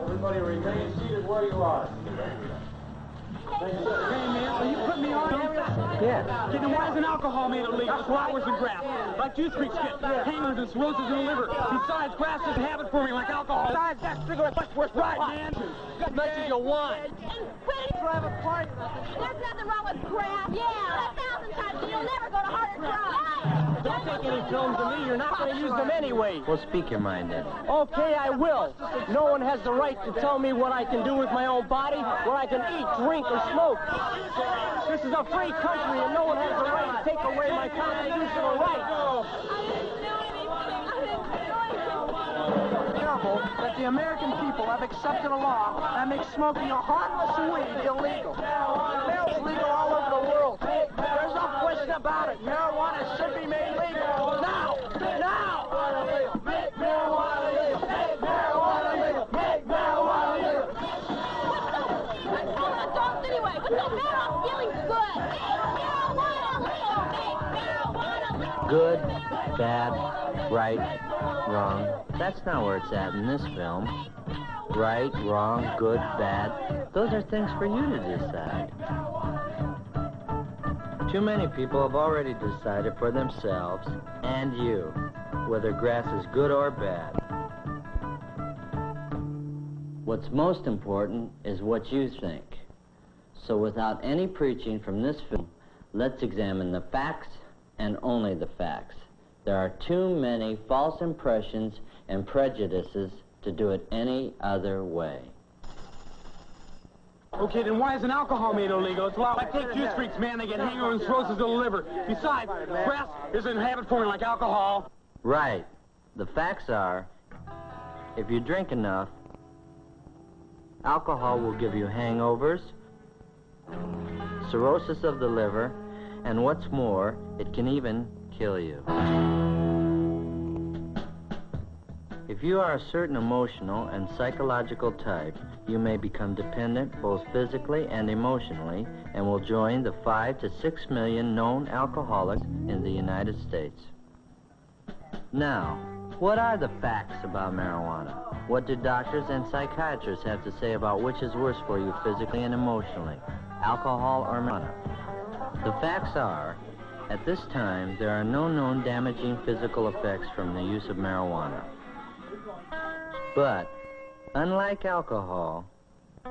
Everybody remain seated where you are. Hey, man, so you put me on? Yeah. Okay, then why isn't alcohol made illegal? Flowers and grass. Like juice freaks get hangers and cirrhosis in the liver. Besides, grass is a habit forming like alcohol. Besides, that cigarette much worse. Right, man. As much as you want. And have a party. There's nothing wrong with grass. Yeah. 1,000 times. You'll never go to harder drugs. Don't take any films of me. You're not going to use them anyway. Well, speak your mind then. Okay, I will. No one has the right to tell me what I can do with my own body, what I can eat, drink, or smoke. This is a free country, and no one has the right to take away my constitutional rights. Terrible that the American people have accepted a law that makes smoking a harmless weed illegal. It's legal all over the world. There's no question about it. Marijuana should be made legal. Now! Now! Make marijuana legal! Make marijuana legal! Make marijuana legal! I'm adults anyway. What's so bad on feeling good? Make marijuana legal! Make marijuana legal! Good, bad, right, wrong. That's not where it's at in this film. Right, wrong, good, bad. Those are things for you to decide. Too many people have already decided for themselves, and you, whether grass is good or bad. What's most important is what you think. So without any preaching from this film, let's examine the facts and only the facts. There are too many false impressions and prejudices to do it any other way. Okay, then why isn't alcohol made illegal? It's allowed. Like take juice freaks, man. They get hangers and cirrhosis of the liver. Besides, grass isn't a habit forming like alcohol. Right. The facts are, if you drink enough, alcohol will give you hangovers, cirrhosis of the liver, and what's more, it can even kill you. If you are a certain emotional and psychological type, you may become dependent both physically and emotionally and will join the 5 to 6 million known alcoholics in the United States. Now, what are the facts about marijuana? What do doctors and psychiatrists have to say about which is worse for you physically and emotionally, alcohol or marijuana? The facts are, at this time, there are no known damaging physical effects from the use of marijuana. But, unlike alcohol,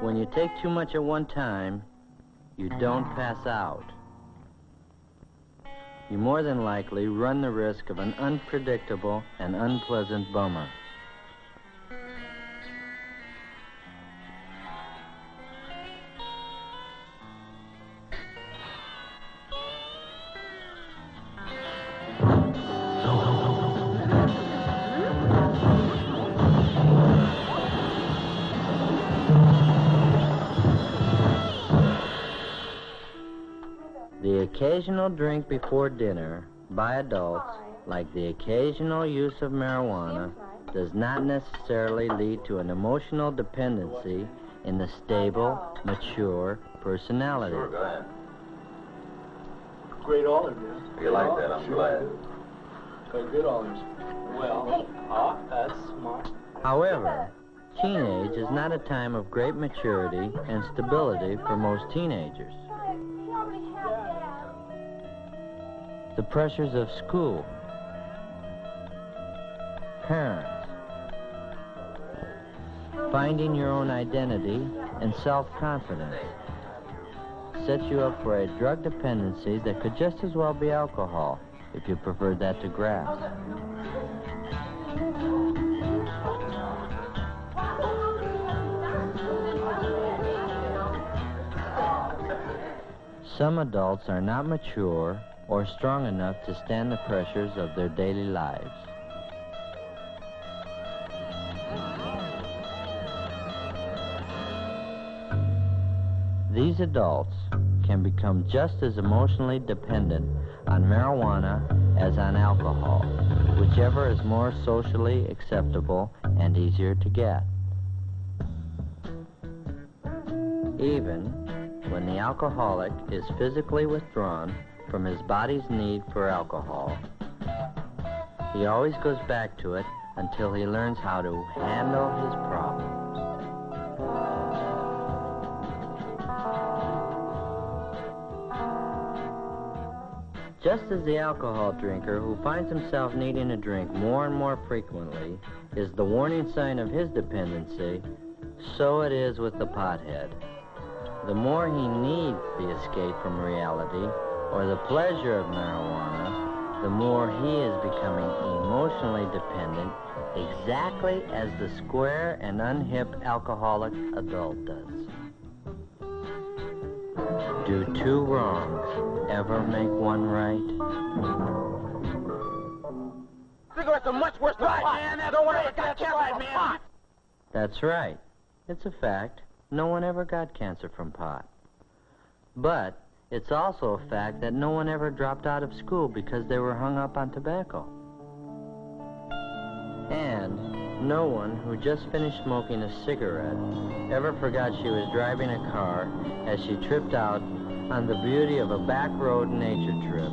when you take too much at one time, you don't pass out. You more than likely run the risk of an unpredictable and unpleasant bummer. The occasional drink before dinner by adults, like the occasional use of marijuana, does not necessarily lead to an emotional dependency in the stable, mature personality. Sure, go ahead. Great olive, yeah. You like that, I'm glad. Got good olives. Well, that's smart. However, teenage is not a time of great maturity and stability for most teenagers. The pressures of school, parents, finding your own identity and self-confidence sets you up for a drug dependency that could just as well be alcohol if you preferred that to grass. Some adults are not mature or strong enough to stand the pressures of their daily lives. These adults can become just as emotionally dependent on marijuana as on alcohol, whichever is more socially acceptable and easier to get. Even when the alcoholic is physically withdrawn from his body's need for alcohol. He always goes back to it until he learns how to handle his problems. Just as the alcohol drinker who finds himself needing a drink more and more frequently is the warning sign of his dependency, so it is with the pothead. The more he needs the escape from reality or the pleasure of marijuana, the more he is becoming emotionally dependent, exactly as the square and unhip alcoholic adult does. Do two wrongs ever make one right? Cigarettes are much worse than pot. Man, no one ever got cancer, man. That's right. It's a fact. No one ever got cancer from pot. But it's also a fact that no one ever dropped out of school because they were hung up on tobacco. And no one who just finished smoking a cigarette ever forgot she was driving a car as she tripped out on the beauty of a back road nature trip.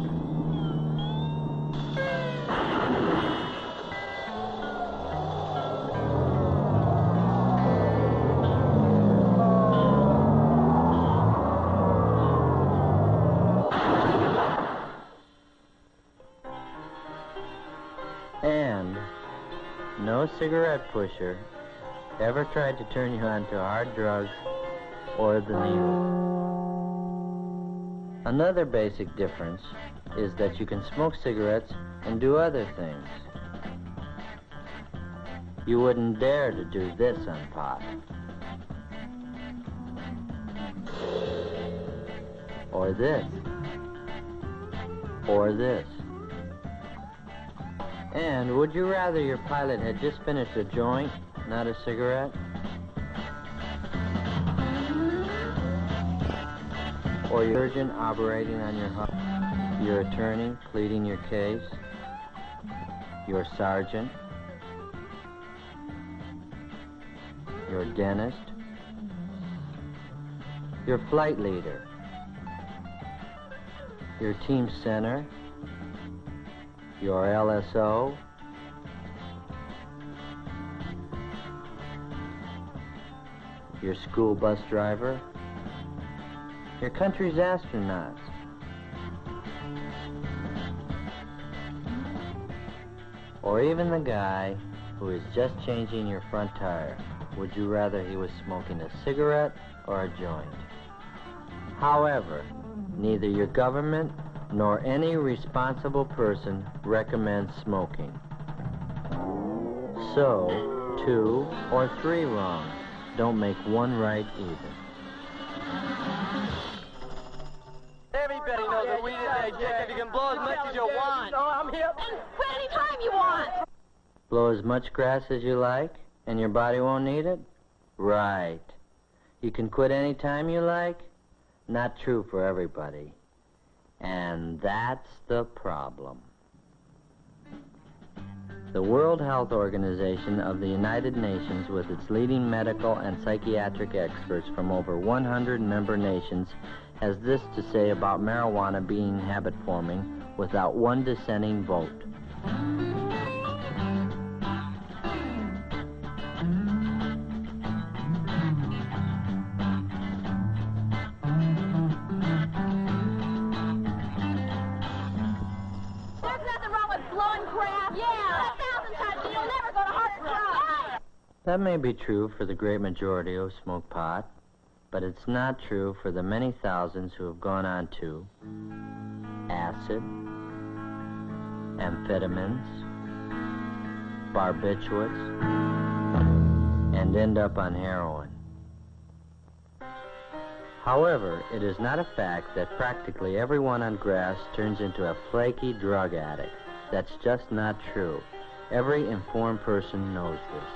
And no cigarette pusher ever tried to turn you on to hard drugs or the needle. Another basic difference is that you can smoke cigarettes and do other things. You wouldn't dare to do this on pot. Or this. Or this. And would you rather your pilot had just finished a joint, not a cigarette? Or your surgeon operating on your heart? Your attorney pleading your case? Your sergeant? Your dentist? Your flight leader? Your team center? Your LSO? Your school bus driver? Your country's astronauts? Or even the guy who is just changing your front tire? Would you rather he was smoking a cigarette or a joint? However, neither your government nor any responsible person recommends smoking. So, 2 or 3 wrongs don't make one right either. Everybody knows that weed is addictive. You can blow as much as you want. No, I'm here. And quit any time you want. Blow as much grass as you like, and your body won't need it? Right. You can quit any time you like? Not true for everybody. And that's the problem. The World Health Organization of the United Nations, with its leading medical and psychiatric experts from over 100 member nations, has this to say about marijuana being habit-forming without one dissenting vote. That may be true for the great majority who smoke pot, but it's not true for the many thousands who have gone on to acid, amphetamines, barbiturates, and end up on heroin. However, it is not a fact that practically everyone on grass turns into a flaky drug addict. That's just not true. Every informed person knows this.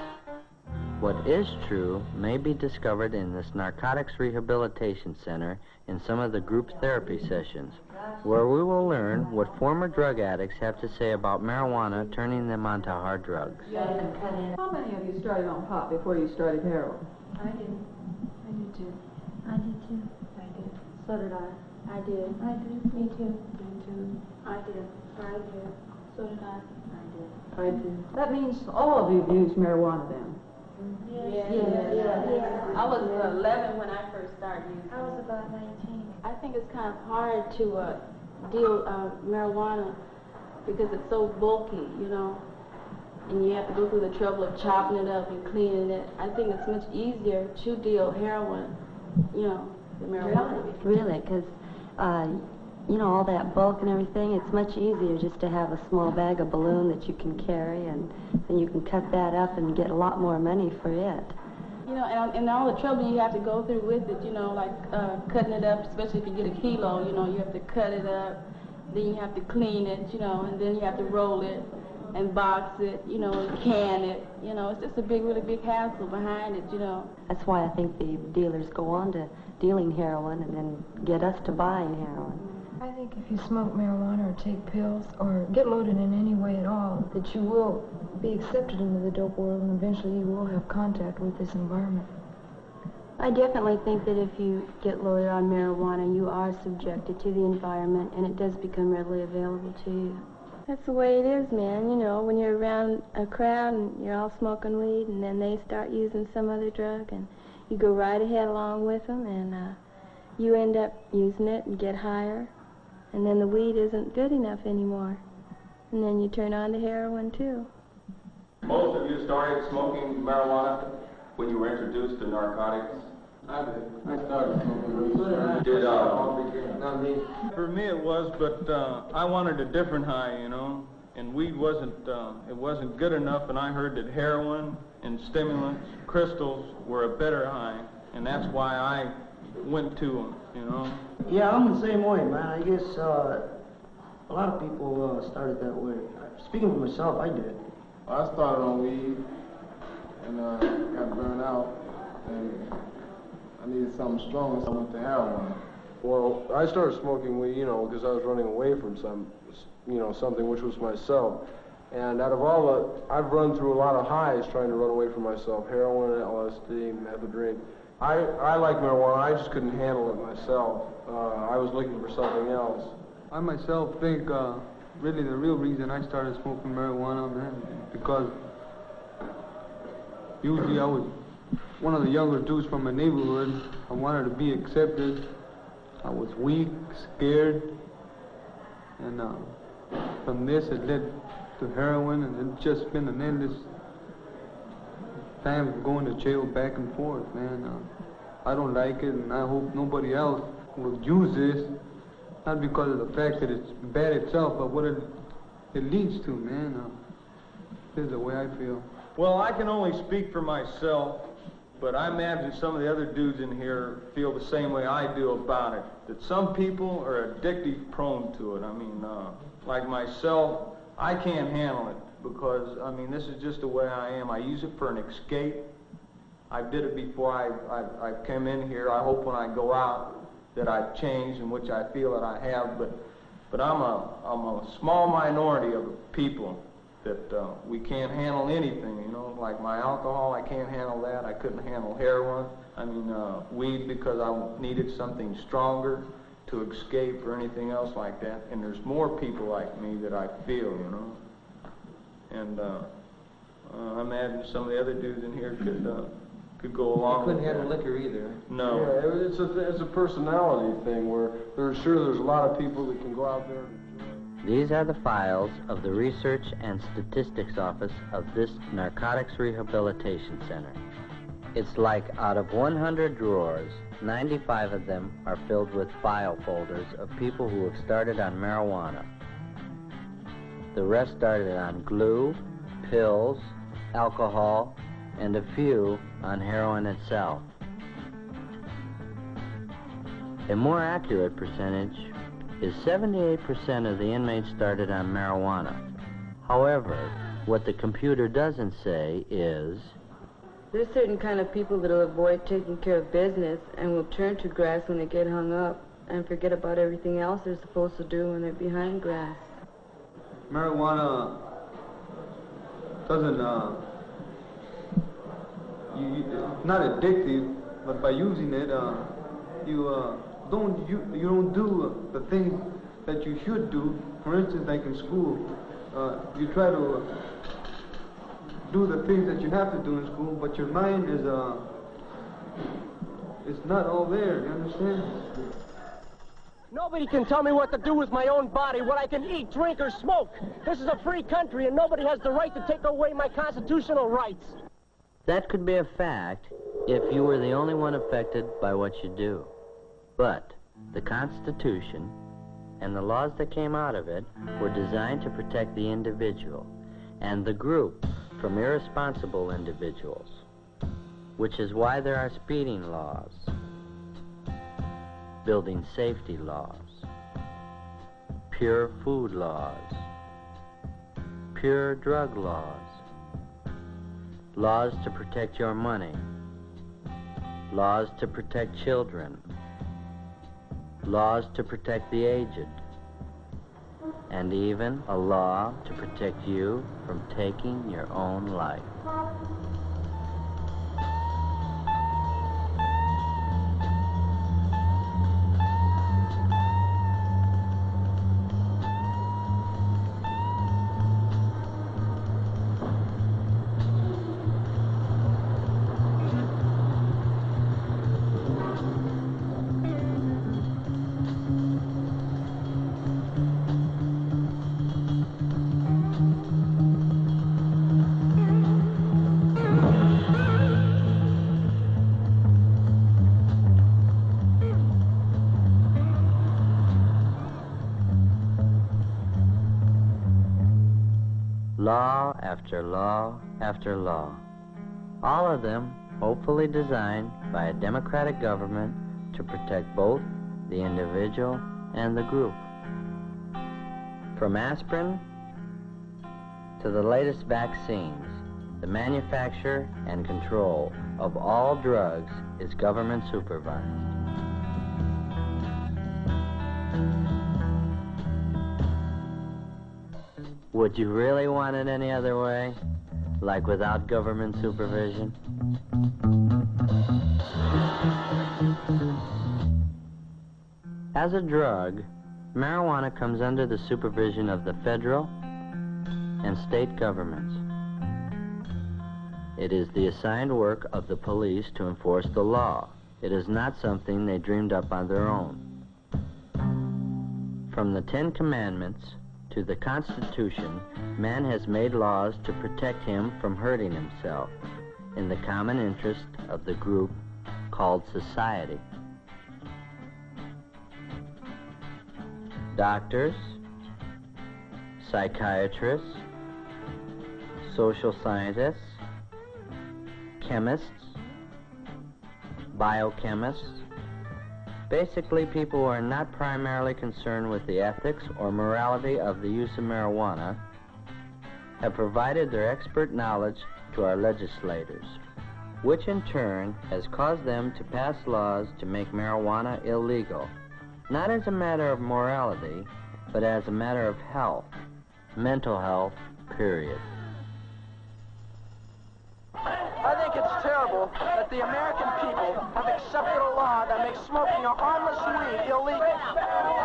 What is true may be discovered in this Narcotics Rehabilitation Center in some of the group therapy sessions, where we will learn what former drug addicts have to say about marijuana turning them onto hard drugs. How many of you started on pot before you started heroin? I did. I did too. I did too. I did. So did I. I did. I did. Me too. Me too. I did. I did. So did I. I did. That means all of you have used marijuana then. Yeah. I was 11 when I first started using it. I was about 19. I think it's kind of hard to deal marijuana because it's so bulky, you know, and you have to go through the trouble of chopping it up and cleaning it. I think it's much easier to deal heroin, you know, than marijuana. Really, because, you know, all that bulk and everything, it's much easier just to have a small bag of balloon that you can carry, and then you can cut that up and get a lot more money for it. You know, and all the trouble you have to go through with it, you know, like cutting it up, especially if you get a kilo, you know, you have to cut it up, then you have to clean it, you know, and then you have to roll it and box it, you know, and can it, you know, it's just a big, really big hassle behind it, you know. That's why I think the dealers go on to dealing heroin and then get us to buying heroin. I think if you smoke marijuana or take pills or get loaded in any way at all, that you will be accepted into the dope world and eventually you will have contact with this environment. I definitely think that if you get loaded on marijuana, you are subjected to the environment and it does become readily available to you. That's the way it is, man. You know, when you're around a crowd and you're all smoking weed and then they start using some other drug and you go right ahead along with them and you end up using it and get higher. And then the weed isn't good enough anymore. And then you turn on to heroin, too. Most of you started smoking marijuana when you were introduced to narcotics? I did. I started smoking weed. Did, Not me. For me it was, but I wanted a different high, you know. And weed wasn't, it wasn't good enough, and I heard that heroin and stimulants, crystals, were a better high. And that's why I went to them, you know. Yeah, I'm the same way, man. I guess a lot of people started that way. Speaking for myself, I did. I started on weed and got burned out, and I needed something stronger, so I went to heroin. Well, I started smoking weed, you know, because I was running away from something which was myself. And out of all the, I've run through a lot of highs trying to run away from myself: heroin, LSD, methadone. I like marijuana. I just couldn't handle it myself. I was looking for something else. I myself think really the real reason I started smoking marijuana, man, because usually I was one of the younger dudes from my neighborhood. I wanted to be accepted. I was weak, scared, and from this it led to heroin, and it's just been an endless time of going to jail back and forth, man. I don't like it, and I hope nobody else will use this, not because of the fact that it's bad itself, but what it leads to, man. This is the way I feel. Well, I can only speak for myself, but I imagine some of the other dudes in here feel the same way I do about it, that some people are addictive prone to it. I mean, like myself, I can't handle it because, I mean, this is just the way I am. I use it for an escape. I did it before I came in here. I hope when I go out that I've changed, in which I feel that I have, but I'm a small minority of people that we can't handle anything, you know, like my alcohol, I can't handle that. I couldn't handle heroin. I mean, weed, because I needed something stronger to escape or anything else like that. And there's more people like me that I feel, you know. And I imagine some of the other dudes in here could go along with that. Couldn't handle liquor either. No. Yeah, it's a personality thing where there's a lot of people that can go out there. These are the files of the Research and Statistics Office of this Narcotics Rehabilitation Center. It's like out of 100 drawers, 95 of them are filled with file folders of people who have started on marijuana. The rest started on glue, pills, alcohol, and a few on heroin itself. A more accurate percentage is 78% of the inmates started on marijuana. However, what the computer doesn't say is, There's certain kind of people that'll avoid taking care of business and will turn to grass when they get hung up and forget about everything else they're supposed to do when they're behind grass. Marijuana doesn't, it's not addictive, but by using it, you you don't do the things that you should do. For instance, like in school, you try to do the things that you have to do in school, but your mind is it's not all there. You understand? Nobody can tell me what to do with my own body, what I can eat, drink, or smoke. This is a free country, and nobody has the right to take away my constitutional rights. That could be a fact if you were the only one affected by what you do. But the Constitution and the laws that came out of it were designed to protect the individual and the group from irresponsible individuals, which is why there are speeding laws, building safety laws, pure food laws, pure drug laws, laws to protect your money, laws to protect children, laws to protect the aged, and even a law to protect you from taking your own life. Law after law after law, all of them hopefully designed by a democratic government to protect both the individual and the group. From aspirin to the latest vaccines, the manufacture and control of all drugs is government supervised. Would you really want it any other way? Like without government supervision? As a drug, marijuana comes under the supervision of the federal and state governments. It is the assigned work of the police to enforce the law. It is not something they dreamed up on their own. From the 10 Commandments to the Constitution, man has made laws to protect him from hurting himself in the common interest of the group called society. Doctors, psychiatrists, social scientists, chemists, biochemists, basically people who are not primarily concerned with the ethics or morality of the use of marijuana, have provided their expert knowledge to our legislators, which in turn has caused them to pass laws to make marijuana illegal, not as a matter of morality, but as a matter of health, mental health, period. I think it's terrible that the American people have accepted a law that makes smoking a harmless weed illegal.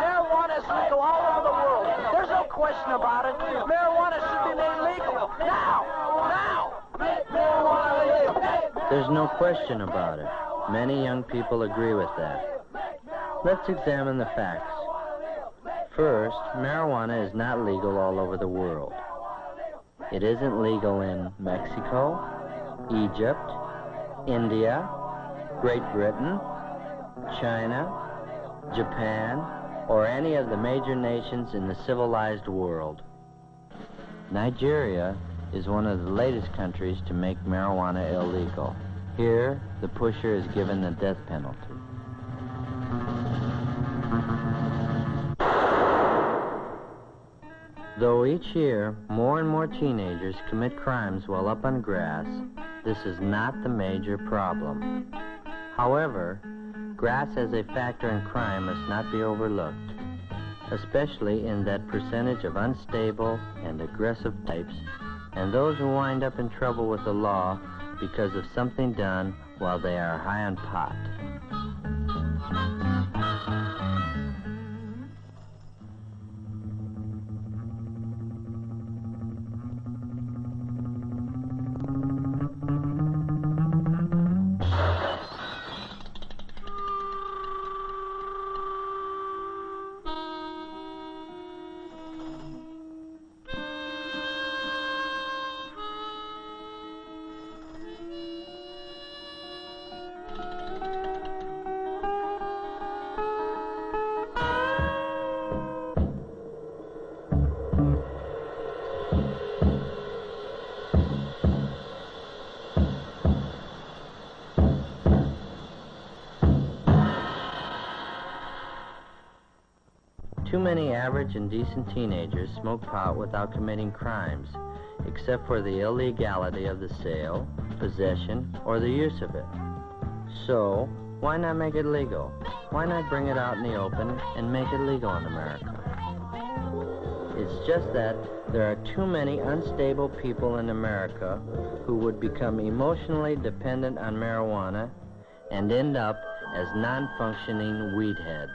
Marijuana is legal all over the world. There's no question about it. Marijuana should be made legal. Now! Now! Make marijuana legal. There's no question about it. Many young people agree with that. Let's examine the facts. First, marijuana is not legal all over the world. It isn't legal in Mexico, Egypt, India, Great Britain, China, Japan, or any of the major nations in the civilized world. Nigeria is one of the latest countries to make marijuana illegal. Here, the pusher is given the death penalty. Though each year more and more teenagers commit crimes while up on grass, this is not the major problem. However, grass as a factor in crime must not be overlooked, especially in that percentage of unstable and aggressive types and those who wind up in trouble with the law because of something done while they are high on pot. Too many average and decent teenagers smoke pot without committing crimes, except for the illegality of the sale, possession, or the use of it. So, why not make it legal? Why not bring it out in the open and make it legal in America? It's just that there are too many unstable people in America who would become emotionally dependent on marijuana and end up as non-functioning weed heads.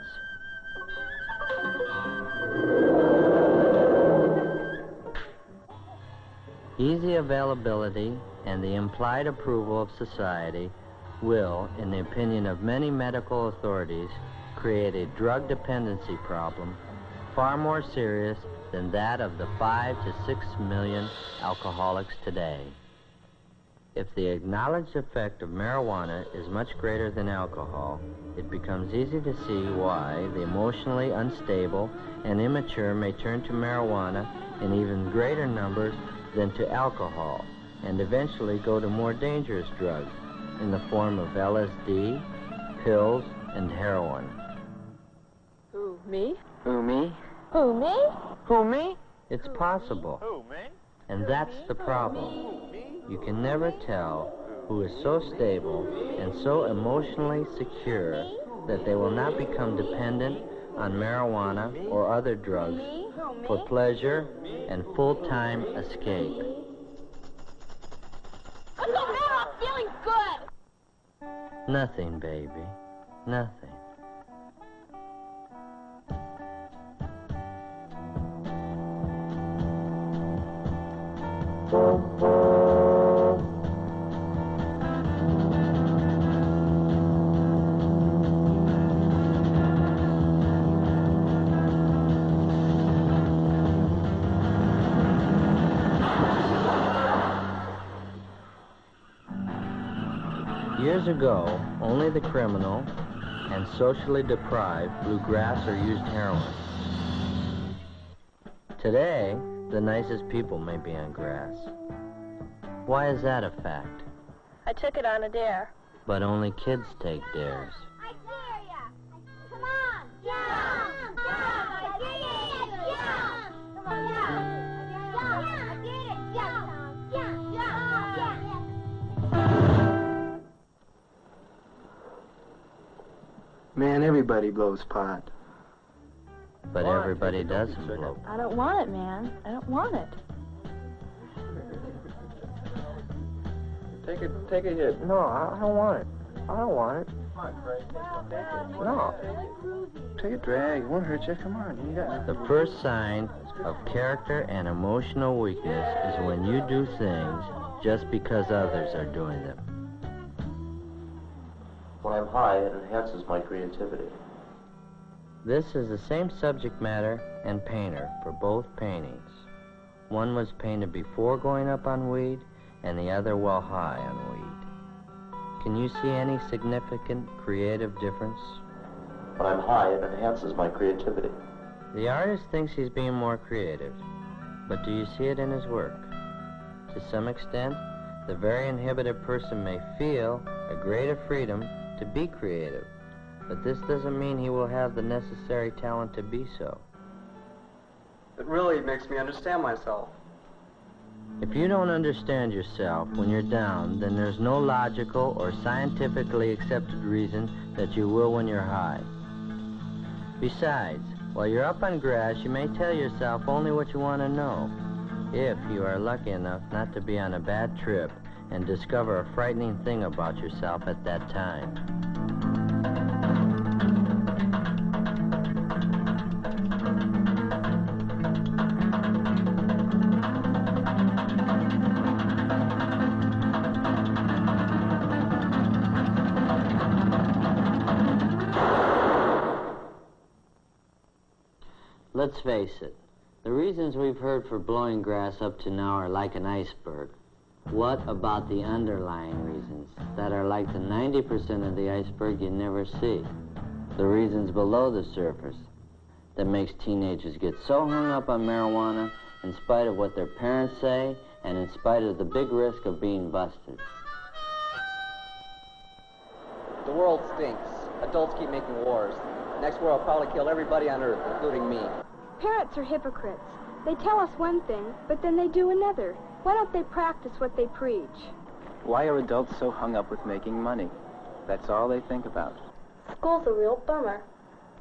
Easy availability and the implied approval of society will, in the opinion of many medical authorities, create a drug dependency problem far more serious than that of the 5 to 6 million alcoholics today. If the acknowledged effect of marijuana is much greater than alcohol, it becomes easy to see why the emotionally unstable and immature may turn to marijuana in even greater numbers than to alcohol, and eventually go to more dangerous drugs in the form of LSD, pills, and heroin. Who, me? Who, me? Who, me? Who, me? It's possible. Who, me? And that's the problem. You can never tell who is so stable and so emotionally secure that they will not become dependent on marijuana or other drugs for pleasure and full-time escape. What's the matter? I'm feeling good. Nothing, baby. Nothing. Years ago, only the criminal and socially deprived blew grass or used heroin. Today, the nicest people may be on grass. Why is that a fact? I took it on a dare. But only kids take dares. I dare ya. Come on. Jump. Jump. I dare ya. Jump. Come on. Jump. Jump. I dare ya. Jump. Jump. Jump. Man, everybody blows pot. But everybody doesn't blow. I don't want it, man. I don't want it. Take a hit. No, I don't want it. I don't want it. No. Take a drag. It won't hurt you. Come on. You got The first sign of character and emotional weakness is when you do things just because others are doing them. When I'm high, it enhances my creativity. This is the same subject matter and painter for both paintings. One was painted before going up on weed, and the other while high on weed. Can you see any significant creative difference? When I'm high, it enhances my creativity. The artist thinks he's being more creative, but do you see it in his work? To some extent, the very inhibited person may feel a greater freedom to be creative, but this doesn't mean he will have the necessary talent to be so. It really makes me understand myself. If you don't understand yourself when you're down, then there's no logical or scientifically accepted reason that you will when you're high. Besides, while you're up on grass, you may tell yourself only what you want to know, if you are lucky enough not to be on a bad trip and discover a frightening thing about yourself at that time. Let's face it, the reasons we've heard for blowing grass up to now are like an iceberg. What about the underlying reasons that are like the 90% of the iceberg you never see? The reasons below the surface that makes teenagers get so hung up on marijuana in spite of what their parents say and in spite of the big risk of being busted. The world stinks. Adults keep making wars. Next war will probably kill everybody on Earth, including me. Parents are hypocrites. They tell us one thing, but then they do another. Why don't they practice what they preach? Why are adults so hung up with making money? That's all they think about. School's a real bummer.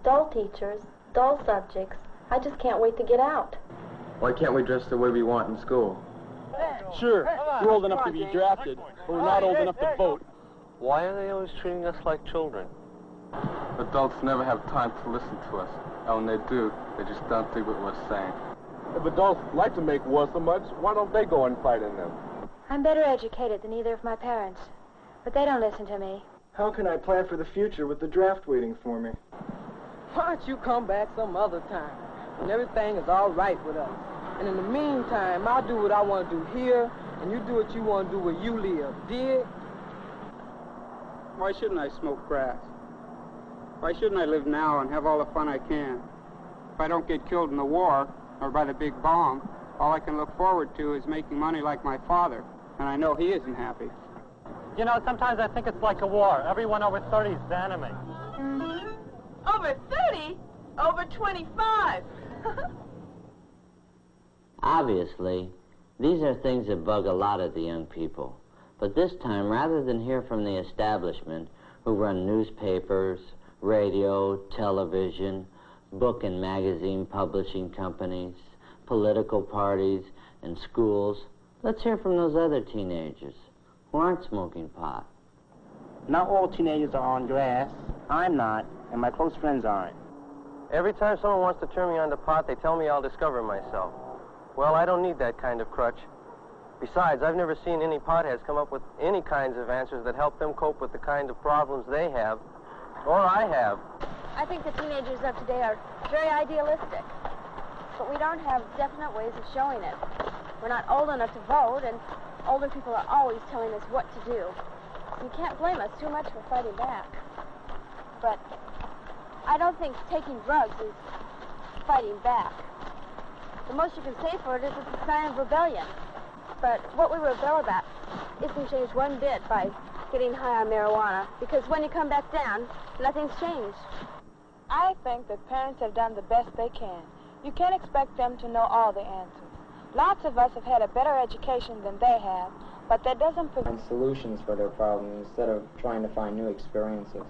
Dull teachers, dull subjects. I just can't wait to get out. Why can't we dress the way we want in school? Sure, we're old enough to be drafted, but we're not old enough to vote. Why are they always treating us like children? Adults never have time to listen to us. And when they do, they just don't think what we're saying. If adults like to make war so much, why don't they go and fight in them? I'm better educated than either of my parents, but they don't listen to me. How can I plan for the future with the draft waiting for me? Why don't you come back some other time when everything is all right with us? And in the meantime, I'll do what I want to do here, and you do what you want to do where you live. Dig? Why shouldn't I smoke grass? Why shouldn't I live now and have all the fun I can? If I don't get killed in the war or by the big bomb, all I can look forward to is making money like my father, and I know he isn't happy. You know, sometimes I think it's like a war. Everyone over 30 is the enemy. Over 30? Over 25. Obviously, these are things that bug a lot of the young people. But this time, rather than hear from the establishment, who run newspapers, radio, television, book and magazine publishing companies, political parties, and schools, let's hear from those other teenagers who aren't smoking pot. Not all teenagers are on grass. I'm not, and my close friends aren't. Every time someone wants to turn me on to pot, they tell me I'll discover myself. Well, I don't need that kind of crutch. Besides, I've never seen any potheads come up with any kinds of answers that help them cope with the kind of problems they have, or I have. I think the teenagers of today are very idealistic, but we don't have definite ways of showing it. We're not old enough to vote, and older people are always telling us what to do. So you can't blame us too much for fighting back. But I don't think taking drugs is fighting back. The most you can say for it is it's a sign of rebellion. But what we rebel about isn't changed one bit by getting high on marijuana, because when you come back down, nothing's changed. I think that parents have done the best they can. You can't expect them to know all the answers. Lots of us have had a better education than they have, but that doesn't find solutions for their problems instead of trying to find new experiences.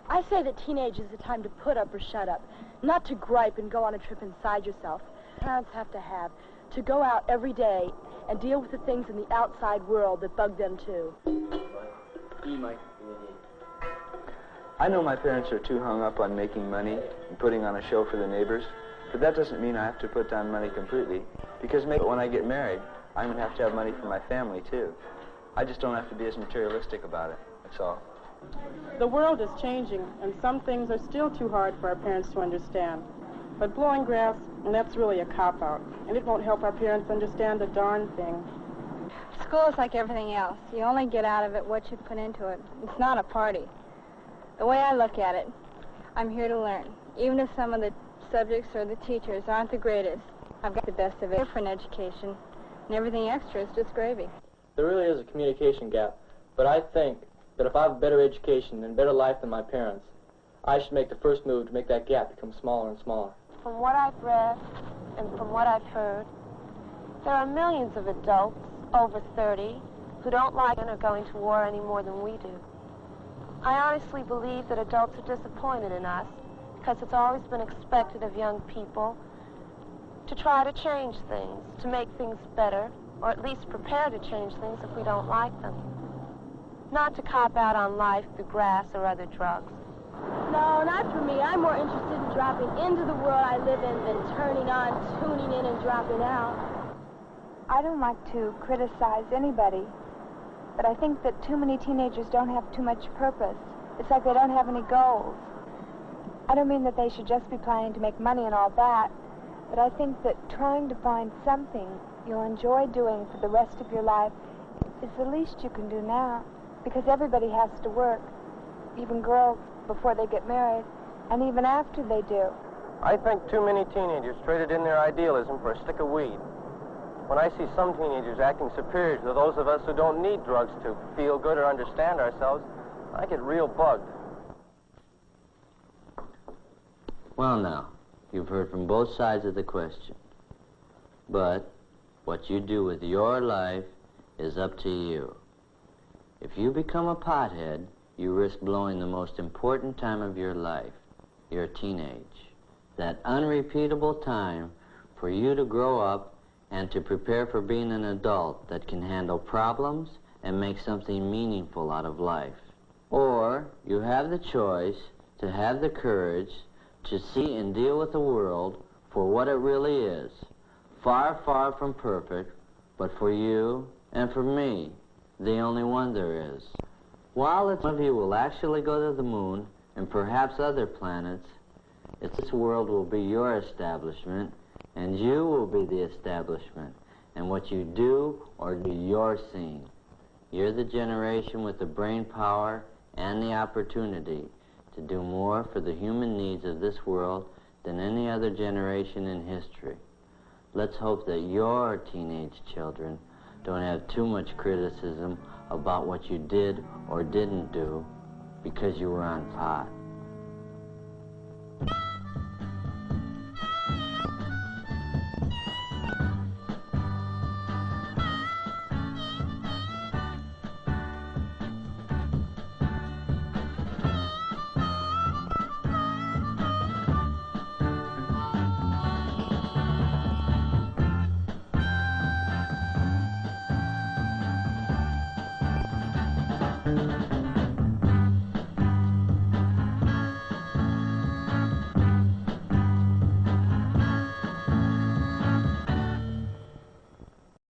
I say that teenage is the time to put up or shut up, not to gripe and go on a trip inside yourself. Parents have to go out every day and deal with the things in the outside world that bug them too. I know my parents are too hung up on making money and putting on a show for the neighbors, but that doesn't mean I have to put down money completely, because maybe when I get married, I'm going to have money for my family too. I just don't have to be as materialistic about it, that's all. The world is changing, and some things are still too hard for our parents to understand. But blowing grass, and that's really a cop-out, and it won't help our parents understand a darn thing. School is like everything else. You only get out of it what you put into it. It's not a party. The way I look at it, I'm here to learn. Even if some of the subjects or the teachers aren't the greatest, I've got the best of it for an education, and everything extra is just gravy. There really is a communication gap, but I think that if I have a better education and better life than my parents, I should make the first move to make that gap become smaller and smaller. From what I've read and from what I've heard, there are millions of adults over 30 who don't like and are going to war any more than we do. I honestly believe that adults are disappointed in us because it's always been expected of young people to try to change things, to make things better, or at least prepare to change things if we don't like them. Not to cop out on life through grass or other drugs. No, not for me. I'm more interested in dropping into the world I live in than turning on, tuning in, and dropping out. I don't like to criticize anybody, but I think that too many teenagers don't have too much purpose. It's like they don't have any goals. I don't mean that they should just be planning to make money and all that, but I think that trying to find something you'll enjoy doing for the rest of your life is the least you can do now, because everybody has to work, even girls before they get married, and even after they do. I think too many teenagers traded in their idealism for a stick of weed. When I see some teenagers acting superior to those of us who don't need drugs to feel good or understand ourselves, I get real bugged. Well, now, you've heard from both sides of the question. But what you do with your life is up to you. If you become a pothead, you risk blowing the most important time of your life, your teenage. That unrepeatable time for you to grow up and to prepare for being an adult that can handle problems and make something meaningful out of life. Or you have the choice to have the courage to see and deal with the world for what it really is. Far, far from perfect, but for you and for me, the only one there is. While some of you will actually go to the moon and perhaps other planets, this world will be your establishment, and you will be the establishment. And what you do or do, you're seeing. You're the generation with the brain power and the opportunity to do more for the human needs of this world than any other generation in history. Let's hope that your teenage children don't have too much criticism about what you did or didn't do because you were on pot.